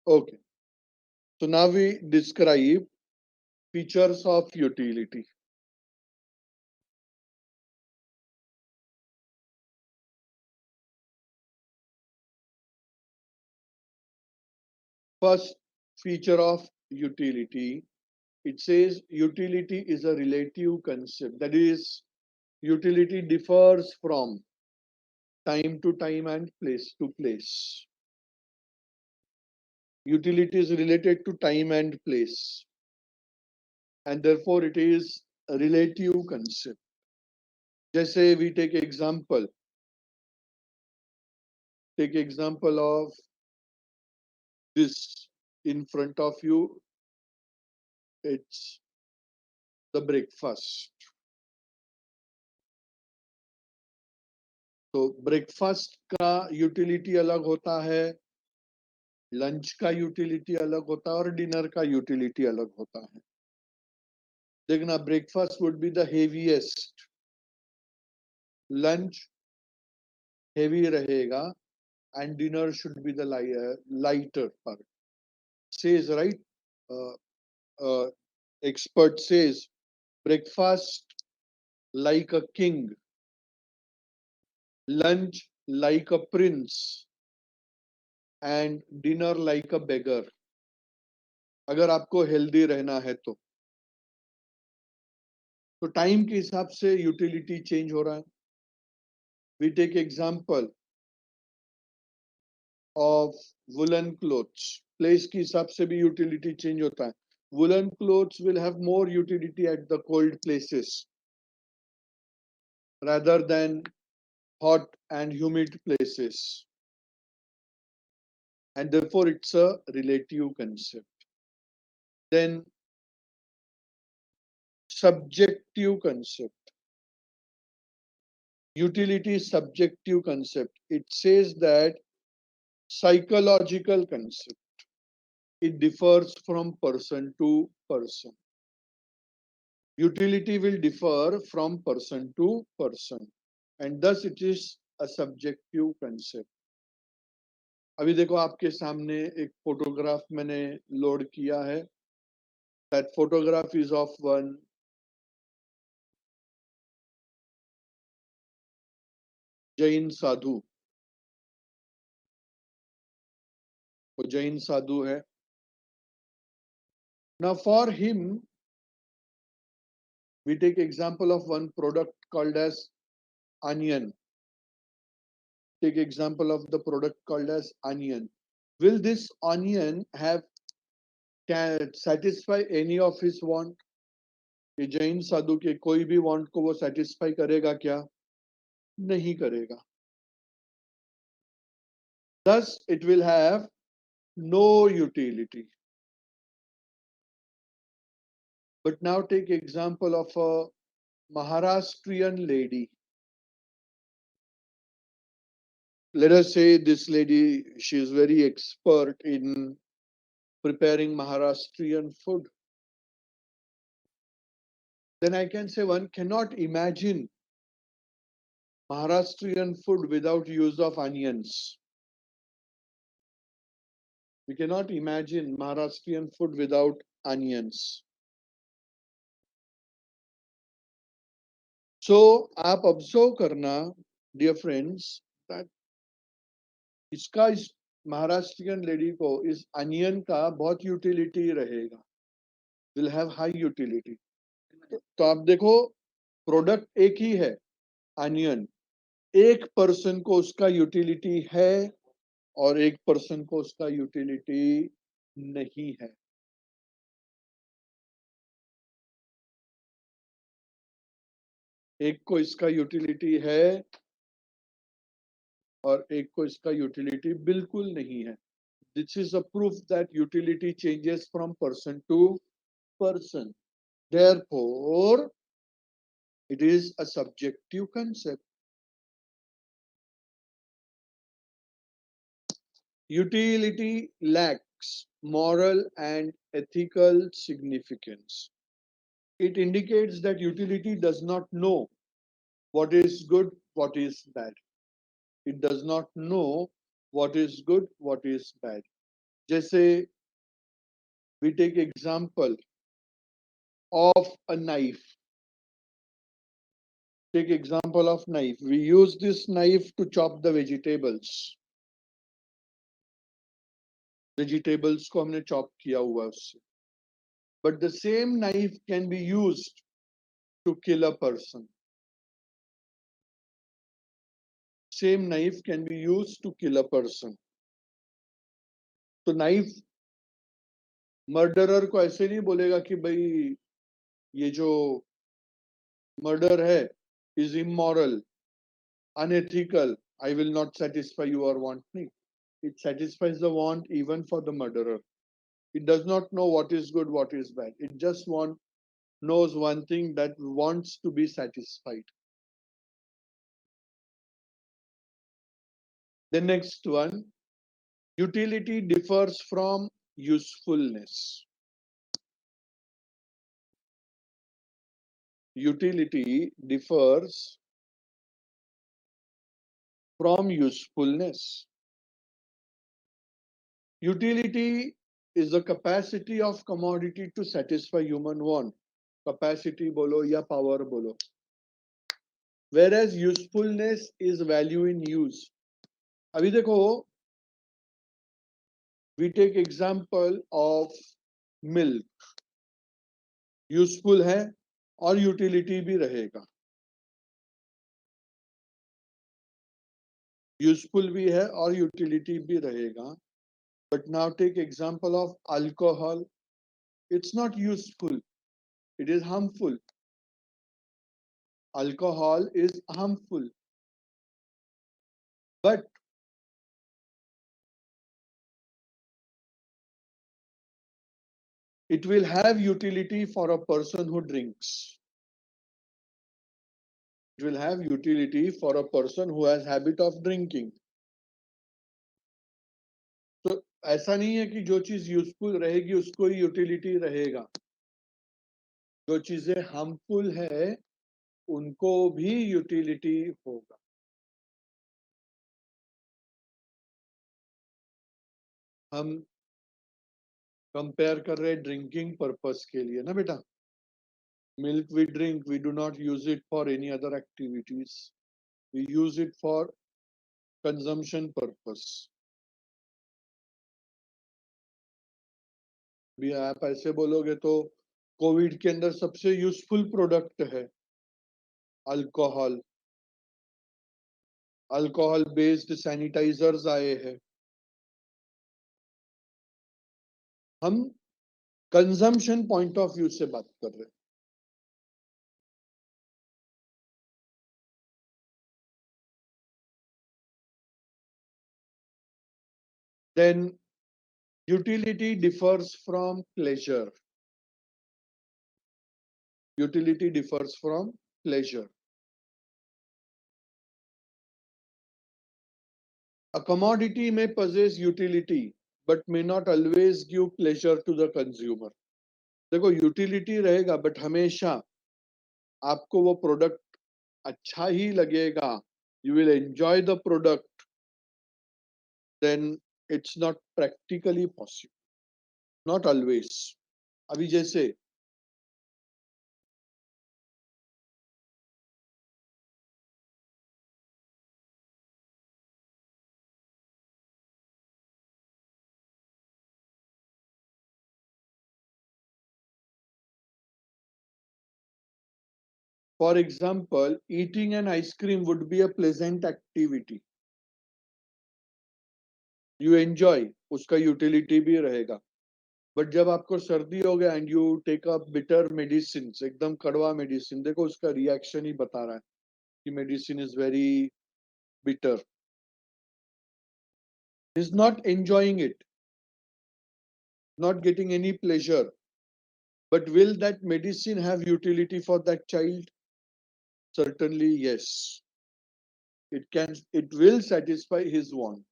Okay. So now we describe features of utility. First feature of utility, it says utility is a relative concept. That is, utility differs from time to time and place to place. Utility is related to time and place, and therefore it is a relative concept. जैसे we take example of this in front of you. It's the breakfast. तो breakfast का utility अलग होता है, lunch का utility अलग होता है और डिनर का यूटिलिटी अलग होता है. देखना, breakfast would be the heaviest, lunch heavy रहेगा and dinner should be the lighter part. Says, right? Uh, Expert says breakfast like a king, lunch like a prince, and dinner like a beggar. अगर आपको healthy रहना है तो time के हिसाब से utility change हो रहा है. We take example of woollen clothes. Place के हिसाब से भी यूटिलिटी चेंज होता है. Woollen clothes will have more utility at the cold places rather than hot and humid places, and therefore it's a relative concept. Then subjective concept. Utility is subjective concept. It says that psychological concept. It differs from person to person. Utility will differ from person to person, and thus it is a subjective concept. अभी देखो आपके सामने एक photograph मैंने load किया है. That photograph is of one Jain साधु. वो जैन साधु है. Now for him, we take example of one product called as onion. Take example of the product called as onion. Will this onion can satisfy any of his want? ये जैन साधु के कोई भी want को वो satisfy करेगा क्या? नहीं करेगा. Thus it will have no utility. But now take example of a Maharashtrian lady. Let us say this lady, she is very expert in preparing Maharashtrian food. Then I can say one cannot imagine Maharashtrian food without use of onions. We cannot imagine Maharashtrian food without onions. So आप observe करना, dear friends, that इसका इस Maharashtrian lady को इस onion का बहुत utility रहेगा. Will have high utility. तो आप देखो, प्रोडक्ट एक ही है, अनियन. एक पर्सन को उसका यूटिलिटी है और एक पर्सन को उसका यूटिलिटी नहीं है. एक को इसका यूटिलिटी है और एक को इसका यूटिलिटी बिल्कुल नहीं है. This is a proof that utility changes from person to person. Therefore, it is a subjective concept. Utility lacks moral and ethical significance. It indicates that utility does not know what is good, what is bad. It does not know what is good, what is bad. जैसे we take example of a knife. Take example of knife. We use this knife to chop the vegetables. Vegetables को हमने chop किया हुआ है उससे. But the same knife can be used to kill a person. Same knife can be used to kill a person. तो knife murderer को ऐसे नहीं बोलेगा कि भाई ये जो murder है is immoral, unethical. I will not satisfy your want. नहीं. It satisfies the want even for the murderer. It does not know what is good, what is bad. It just knows one thing, that wants to be satisfied. The next one, utility differs from usefulness. Utility differs from usefulness. Utility is the capacity of commodity to satisfy human want. Capacity bolo ya power bolo. Whereas usefulness is value in use. अभी देखो, we take example of milk. Useful है और utility भी रहेगा. Useful भी है और utility भी रहेगा. But now take example of alcohol. It's not useful. It is harmful. Alcohol is harmful. But it will have utility for a person who drinks. It will have utility for a person who has habit of drinking. तो ऐसा नहीं है कि जो चीज useful रहेगी उसको ही utility रहेगा. जो चीजें हार्मफुल है उनको भी यूटिलिटी होगा. हम कंपेयर कर रहे ड्रिंकिंग पर्पस के लिए ना बेटा. Milk we drink, we do not use it for any other activities. We use it for consumption purpose. भी आप ऐसे बोलोगे तो कोविड के अंदर सबसे यूजफुल प्रोडक्ट है अल्कोहल. अल्कोहल बेस्ड सैनिटाइजर्स आए हैं. हम कंजम्पशन पॉइंट ऑफ व्यू से बात कर रहे हैं. Then utility differs from pleasure. Utility differs from pleasure. A commodity may possess utility but may not always give pleasure to the consumer. देखो utility रहेगा but हमेशा आपको वो product अच्छा ही लगेगा. You will enjoy the product. Then it's not practically possible. Not always. अभी जैसे for example, eating an ice cream would be a pleasant activity. You enjoy, उसका utility भी रहेगा. बट जब आपको सर्दी हो गया and you take a bitter medicine, एकदम कड़वा मेडिसिन, देखो उसका रिएक्शन ही बता रहा है कि medicine is very bitter. Is not enjoying it, not getting any pleasure. But will that medicine have utility for that child? Certainly yes. It will satisfy his want.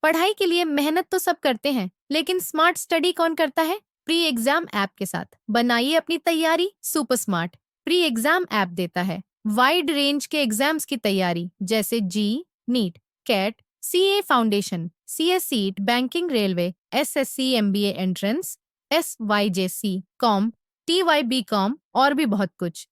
पढ़ाई के लिए मेहनत तो सब करते हैं, लेकिन स्मार्ट स्टडी कौन करता है? प्री एग्जाम ऐप के साथ बनाइए अपनी तैयारी super smart. Pre exam app देता है वाइड रेंज के एग्जाम्स की तैयारी, जैसे JEE, NEET, CAT, CA foundation, CS seat, banking, railway, SSC MBA entrance, SYJC com, TYB com और भी बहुत कुछ।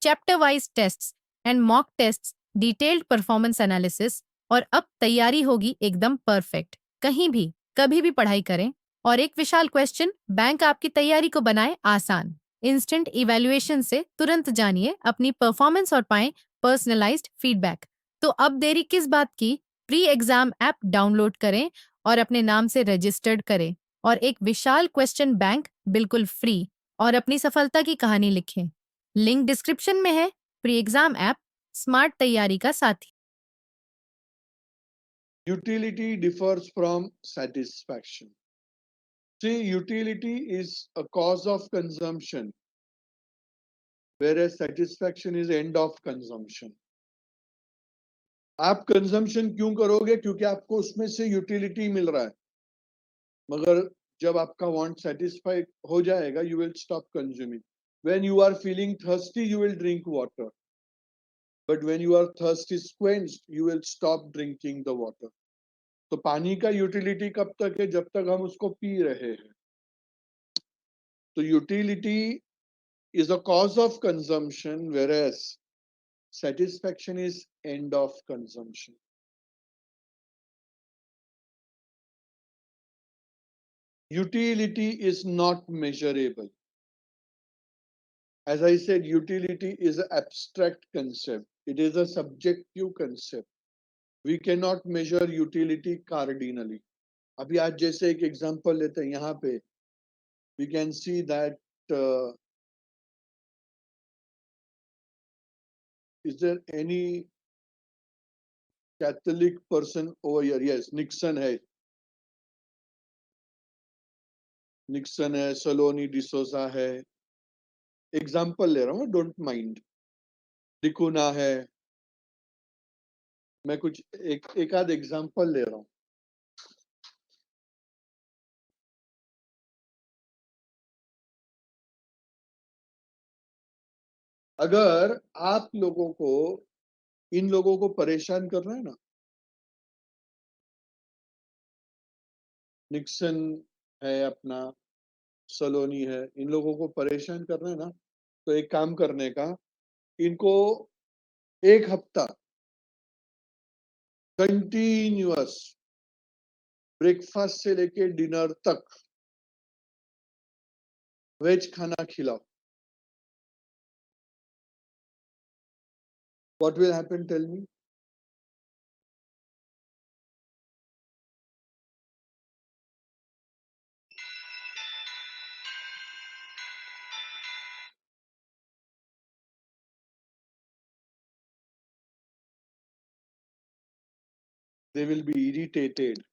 Chapter wise tests and mock tests, detailed performance analysis और अब तैयारी होगी एकदम परफेक्ट। कहीं भी कभी भी पढ़ाई करें और एक विशाल क्वेश्चन बैंक आपकी तैयारी को बनाए आसान। इंस्टेंट इवैल्यूएशन से तुरंत जानिए अपनी परफॉर्मेंस और पाएं पर्सनलाइज्ड फीडबैक। तो अब देरी किस बात की? प्री एग्जाम ऐप डाउनलोड करें और अपने नाम से रजिस्टर्ड करें और एक विशाल क्वेश्चन बैंक बिल्कुल फ्री और अपनी सफलता की कहानी लिखें। लिंक डिस्क्रिप्शन में है। प्री एग्जाम ऐप स्मार्ट तैयारी का साथी। Utility differs from satisfaction. See, utility is a cause of consumption, whereas satisfaction is end of consumption. आप कंजम्पशन क्यों करोगे? क्योंकि आपको उसमें से यूटिलिटी मिल रहा है, मगर जब आपका वांट सेटिस्फाई हो जाएगा, you will stop consuming. When you are feeling thirsty, you will drink water, but when your thirst is quenched, you will stop drinking the water. तो पानी का यूटिलिटी कब तक है? जब तक हम उसको पी रहे हैं. तो utility is a cause of consumption, whereas satisfaction is end of consumption. Utility is not measurable. As I said, utility is an abstract concept. It is a subjective concept. We cannot measure utility cardinally. अभी आज जैसे एक example लेते हैं, यहाँ पे we can see that is there any Catholic person over here? Yes, Nixon है. Nixon है, सलोनी डिसोजा है. एग्जाम्पल ले रहा हूँ, डोंट माइंड. डिकुना है. मैं कुछ एक आध एग्जाम्पल ले रहा हूँ. अगर आप लोगों को इन लोगों को परेशान करना है ना, निक्सन है अपना, सलोनी है, इन लोगों को परेशान करना है ना, तो एक काम करने का, इनको एक हफ्ता कंटिन्यूअस ब्रेकफास्ट से लेके डिनर तक वेज खाना खिलाओ. What will happen? Tell me. They will be irritated.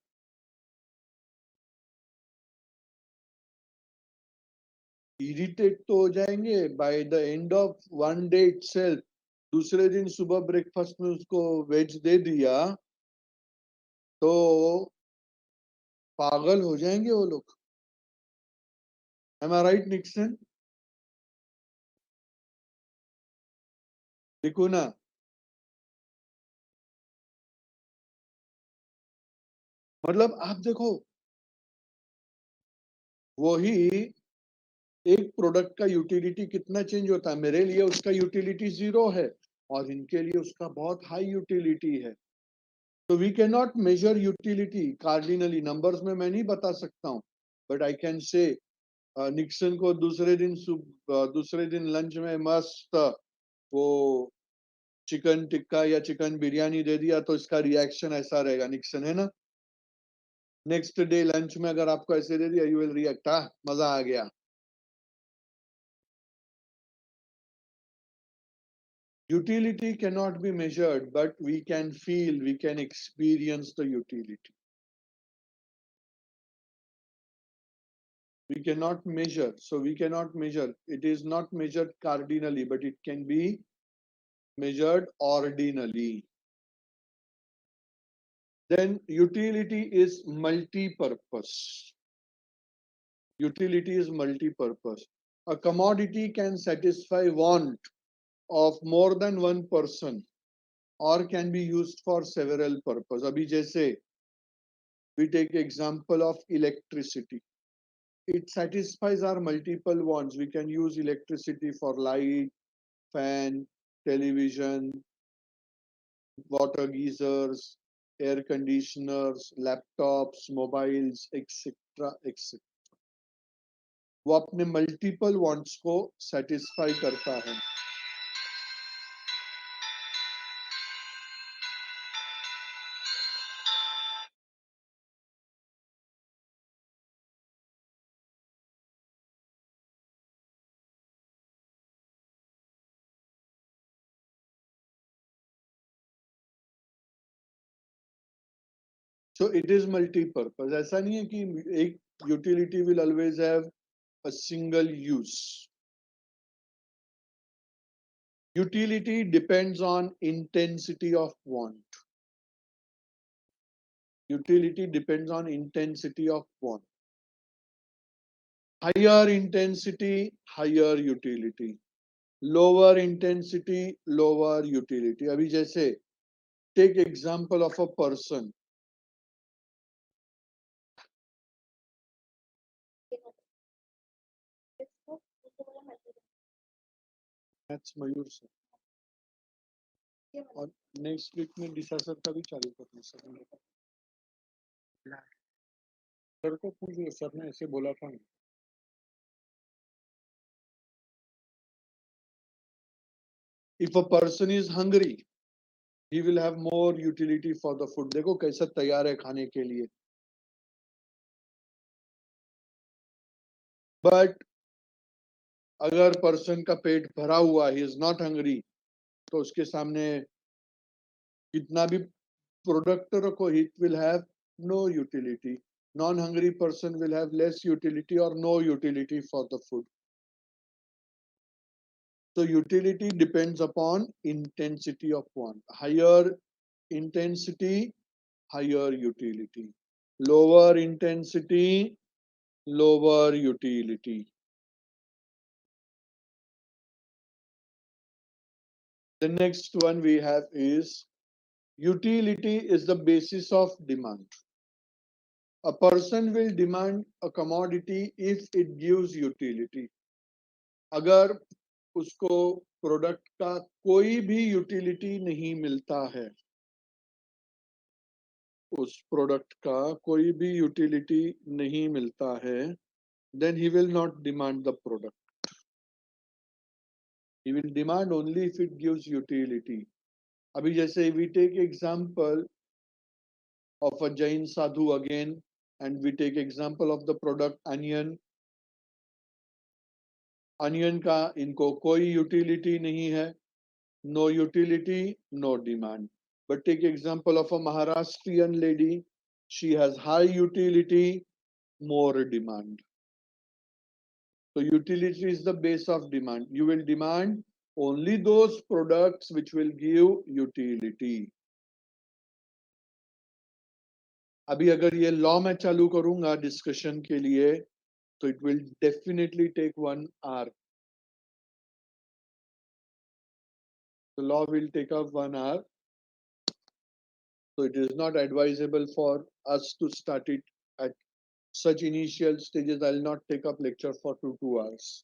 Irritate तो हो जाएंगे by the end of one day itself. दूसरे दिन सुबह ब्रेकफास्ट में उसको वेज दे दिया तो पागल हो जाएंगे वो लोग. एम आई राइट निक्सन? देखो ना, मतलब आप देखो, वही एक प्रोडक्ट का यूटिलिटी कितना चेंज होता है. मेरे लिए उसका यूटिलिटी 0 है और इनके लिए उसका बहुत हाई यूटिलिटी है. तो we can not measure utility cardinally. Numbers में मैं नहीं बता सकता हूँ, but I can say Nixon को दूसरे दिन लंच में मस्त वो चिकन टिक्का या चिकन बिरयानी दे दिया तो इसका रिएक्शन ऐसा रहेगा. निक्सन है ना. नेक्स्ट डे लंच में अगर आपको ऐसे दे दिया, यू विल रिएक्ट, मजा आ गया. Utility cannot be measured, but we can feel, we can experience the utility. We cannot measure, so we cannot measure. It is not measured cardinally, but it can be measured ordinally. Then utility is multi-purpose. Utility is multi-purpose. A commodity can satisfy want of more than one person or can be used for several purpose. Abhi jaise we take example of electricity. It satisfies our multiple wants. We can use electricity for light, fan, television, water geysers, air conditioners, laptops, mobiles, etc. etc. वो अपने multiple wants को satisfy करता है. So it is multi-purpose. ऐसा नहीं है कि एक utility will always have a single use. Utility depends on intensity of want. Utility depends on intensity of want. Higher intensity, higher utility. Lower intensity, lower utility. अभी जैसे take example of a person. That's Mayur sir. और next week में दिशा sir का भी चालू करना sir. Sir को पूछिए, सर ने ऐसे बोला था. If a person is hungry, he will have more utility for the food. देखो कैसा तैयार है खाने के लिए. But अगर पर्सन का पेट भरा हुआ, he is not hungry, तो उसके सामने कितना भी प्रोडक्ट रखो, it will have no utility. Non-hungry person will have less utility or no utility for the food. So utility depends upon intensity of want. Higher intensity, higher utility. Lower intensity, lower utility. The next one we have is utility is the basis of demand. A person will demand a commodity if it gives utility. अगर उसको product का कोई भी utility नहीं मिलता है, उस product का कोई भी यूटिलिटी नहीं मिलता है, then he will not demand the product. He will demand only if it gives utility. अभी जैसे we take example of a Jain sadhu again, and we take example of the product onion. Onion का इनको कोई utility नहीं है. No utility, no demand. But take example of a Maharashtrian lady. She has high utility, more demand. So utility is the base of demand. You will demand only those products which will give utility. अभी अगर ये law मैं चालू करूंगा discussion के लिए, तो it will definitely take 1 hour. The law will take up 1 hour. So it is not advisable for us to start it at such initial stages. I'll not take up lecture for 2 hours.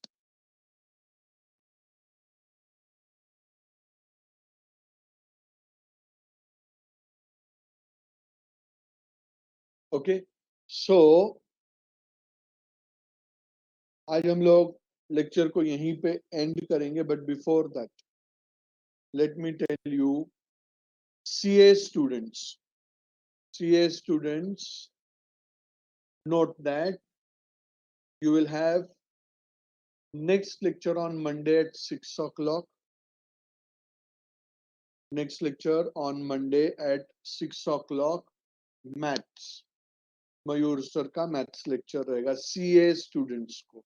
Okay, so आज हम लोग lecture को यहीं पे end करेंगे, but before that let me tell you, CA students, note that you will have next lecture on Monday at 6 o'clock. Next lecture on Monday at 6 o'clock, maths. Mayur sir का maths lecture रहेगा CA students को.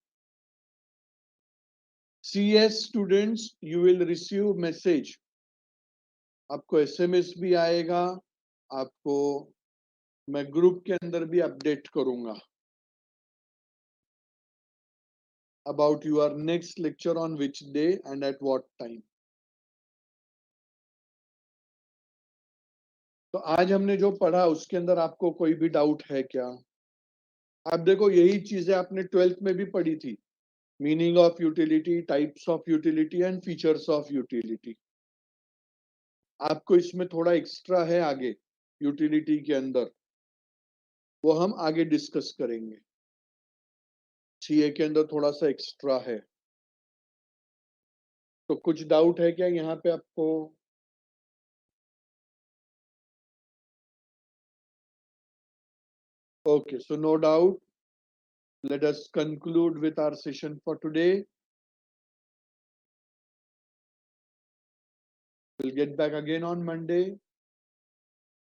CS students, you will receive message. आपको SMS भी आएगा, आपको मैं group के अंदर भी अपडेट करूंगा about your next lecture on which day and at what time. तो आज हमने जो पढ़ा उसके अंदर आपको कोई भी डाउट है क्या? आप देखो यही चीजें आपने 12th में भी पढ़ी थी, meaning of utility, types of utility and features of utility. आपको इसमें थोड़ा एक्स्ट्रा है आगे यूटिलिटी के अंदर, वो हम आगे डिस्कस करेंगे। सीए के अंदर थोड़ा सा एक्स्ट्रा है। तो कुछ डाउट है क्या यहाँ पे आपको? Okay, so no doubt. Let us conclude with our session for today. We'll get back again on Monday.